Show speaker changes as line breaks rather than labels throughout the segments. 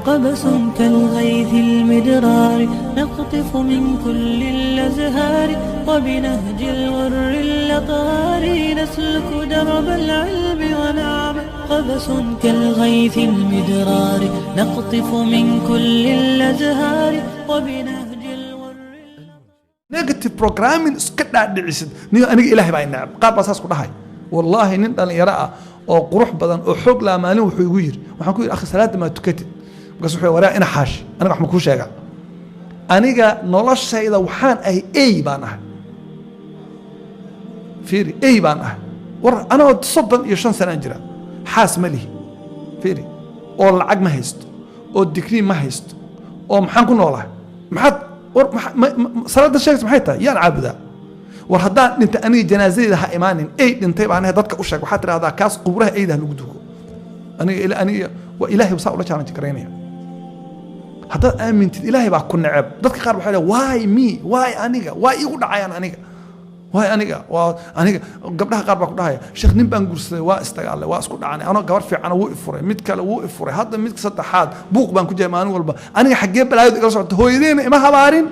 قبس كالغيث المدرار نقطف من كل الأزهار وبنهج الغر الأطهار نسلك درب العلم ونعمل قبس كالغيث المدرار نقطف من كل الأزهار وبنهج الغر
negative programming iska dhaadhicisid niyo aniga ilaahay baa inacab qaar baa saas ku dhahay wallahi nin dhalinyaro ah oo qurux badan oo xoog la maalin wuxuu igu yiri waxaan ku yiri akhi salaada ma tukatid markaas wuxuu waraa ina xaash aniga wax ma ku sheega aniga noloshayda waxaan ahay ay baan ahay fiiri ay baan ahay war ana 35 sano jira xaas ma lihi fiiri oo lacag ma haysto oo digrii ma haysto oo maxaan ku noolahay maxad war salaada sheegis maxay tahay yaan caabudaa war haddaan dhinta aniga janaazadeyda ha imaanin ay dhintay baan ahay dadka u sheeg waxaad tiraahdaa kaas qubraha ayda lagu dugo aniga waa ilaahay wasaa ula challenge garaynaya haddaad aamintid ilaahay baa ku neceb dadka qaar waxay leeyihin why me why aniga why igu dhacayaan aniga why aniga waa aniga gabdhaha qaar baa ku dhahaya sheekh nin baan guursaday waa istagaalay waa isku dhacanay anoo gabar fiican wuu ifuray mid kale wuu ifuray hadda mid saddexaad buuq baan ku jiray maalin walba aniga xaggee balaayad igala socota hooyadeena ima habaarin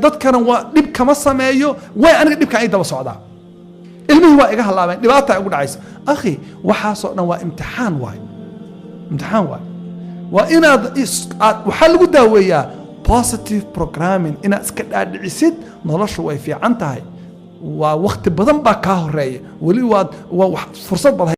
dadkana waa dhib kama sameeyo way aniga dhibka ay daba socdaa ilmihii waa iga halaabeen dhibaata ugu dhacaysa akhi waxaasoo dhan waa imtixaan waay waa inaad waxaa lagu daaweeyaa positive programming inaad iska dhaadhicisid noloshu way fiican tahay waa waqti badan baa kaa horeeya weli waa fursad badan